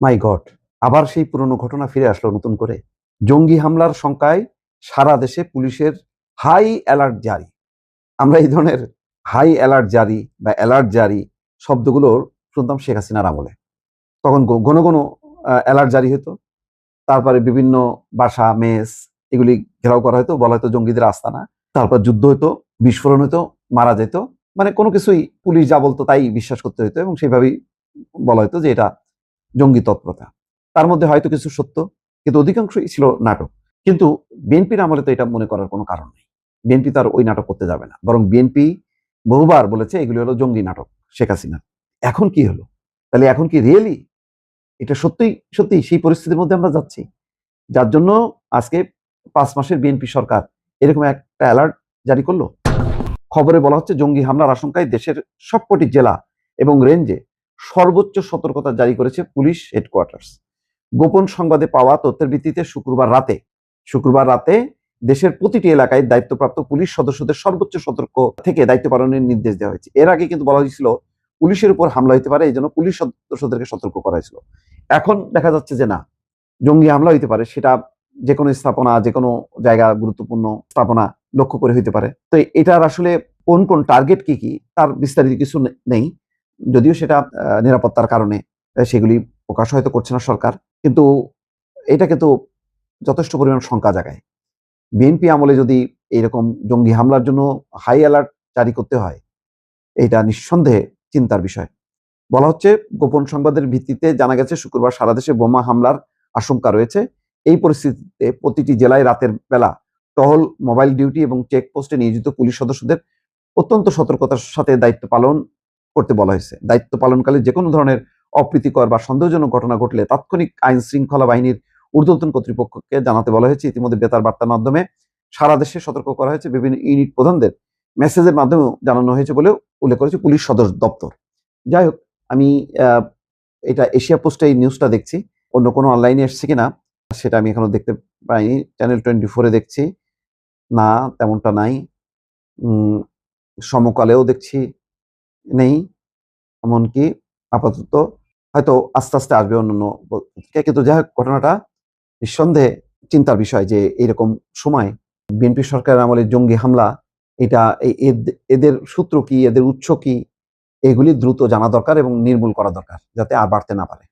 মাই god, আবার সেই পুরনো ঘটনা ফিরে আসলো নতুন করে। জঙ্গি হামলার শঙ্কায় সারা দেশে পুলিশের হাই অ্যালার্ট জারি। আমরা এই ধরনের হাই অ্যালার্ট জারি বা অ্যালার্ট জারি শব্দগুলো শুনতাম শেখ হাসিনার আমলে। তখন ঘন ঘন অ্যালার্ট জারি হতো। তারপরে বিভিন্ন বাসা, মেস এগুলি ঘেরাও করা হতো, বলা হতো জঙ্গিদের আস্তানা। তারপর যুদ্ধ হতো, বিস্ফোরণ হতো, মারা যেত। মানে কোনো কিছুই পুলিশ যা বলতো তাই বিশ্বাস করতে হতো এবং সেভাবেই বলা হতো যে এটা জঙ্গি তৎপরতা। তার মধ্যে হয়তো কিছু সত্য, কিন্তু অধিকাংশই ছিল নাটক। কিন্তু বিএনপির আমলে তো এটা মনে করার কোনো কারণ নেই। বিএনপি তার ওই নাটক করতে যাবে না, বরং বিএনপি বহুবার বলেছে এগুলি হলো জঙ্গি নাটক শেখ হাসিনা। এখন কি হলো? তাহলে এখন কি রিয়েলি এটা সত্যি সত্যি সেই পরিস্থিতির মধ্যে আমরা যাচ্ছি, যার জন্য আজকে 5 মাসের বিএনপি সরকার এরকম একটা অ্যালার্ট জারি করলো। খবরে বলা হচ্ছে জঙ্গি হামলার আশঙ্কায় দেশের সবকটি জেলা এবং রেঞ্জে সর্বোচ্চ সতর্কতা জারি করেছে পুলিশ হেডকোয়ার্টার্স। গোপন সংবাদে পাওয়া তথ্যের ভিত্তিতে শুক্রবার রাতে দেশের প্রতিটি এলাকায় দায়িত্বপ্রাপ্ত পুলিশ সদস্যদের সর্বোচ্চ সতর্ক থেকে দায়িত্ব পালনের নির্দেশ দেওয়া হয়েছে। এর আগে কিন্তু বলা হয়েছিল পুলিশের উপর হামলা হতে পারে, এই জন্য পুলিশ সদস্যদেরকে সতর্ক করা হয়েছিল। এখন দেখা যাচ্ছে যে না, জঙ্গি হামলা হইতে পারে, সেটা যে কোনো স্থাপনা, যে কোনো জায়গা, গুরুত্বপূর্ণ স্থাপনা লক্ষ্য করে হইতে পারে। তো এটার আসলে কোন কোন টার্গেট কি কি তার বিস্তারিত কিছু নেই, যদিও সেটা নিরাপত্তার কারণে সেগুলি প্রকাশ হয়তো করছে না সরকার। কিন্তু এটা কিন্তু যথেষ্ট পরিমাণ শঙ্কা জাগায়। বিএনপি আমলে যদি এইরকম জঙ্গি হামলার জন্য হাই অ্যালার্ট জারি করতে হয়, এটা নিঃসন্দেহে চিন্তার বিষয়। বলা হচ্ছে গোপন সংবাদের ভিত্তিতে জানা গেছে শুক্রবার সারা দেশে বোমা হামলার আশঙ্কা রয়েছে। এই পরিস্থিতিতে প্রতিটি জেলায় রাতের বেলা টহল, মোবাইল ডিউটি এবং চেকপোস্টে নিয়োজিত পুলিশ সদস্যদের অত্যন্ত সতর্কতার সাথে দায়িত্ব পালন করতে বলা হয়েছে। দায়িত্ব পালনকালে যে কোনো ধরনের অপ্রীতিকর বা সন্দেহজনক ঘটনা ঘটলে তাৎক্ষণিক আইন শৃঙ্খলা বাহিনীর ঊর্ধ্বতন কর্তৃপক্ষকে জানাতে বলা হয়েছে। ইতিমধ্যে বেতার বার্তার মাধ্যমে সারা দেশে সতর্ক করা হয়েছে। বিভিন্ন ইউনিট প্রধানদের মেসেজের মাধ্যমেও জানানো হয়েছে বলেও উল্লেখ করেছে পুলিশ সদর দপ্তর। যাই হোক, আমি এটা এশিয়া পোস্টে এই নিউজটা দেখছি, অন্য কোনো অনলাইনে এসছে কিনা সেটা আমি এখনো দেখতে পাইনি। চ্যানেল 24-এ দেখছি না, তেমনটা নাই। সমকালেও দেখছি নেই। এমনকি আপাতত হয়তো আস্তে আস্তে আসবে অন্যান্য পত্রিকায়। কিন্তু যাই হোক, ঘটনাটা নিঃসন্দেহে চিন্তার বিষয় যে এইরকম সময় বিএনপি সরকারের আমলে জঙ্গি হামলা, এটা এদের সূত্র কি, এদের উৎস কি, এগুলি দ্রুত জানা দরকার এবং নির্মূল করা দরকার যাতে আর বাড়তে না পারে।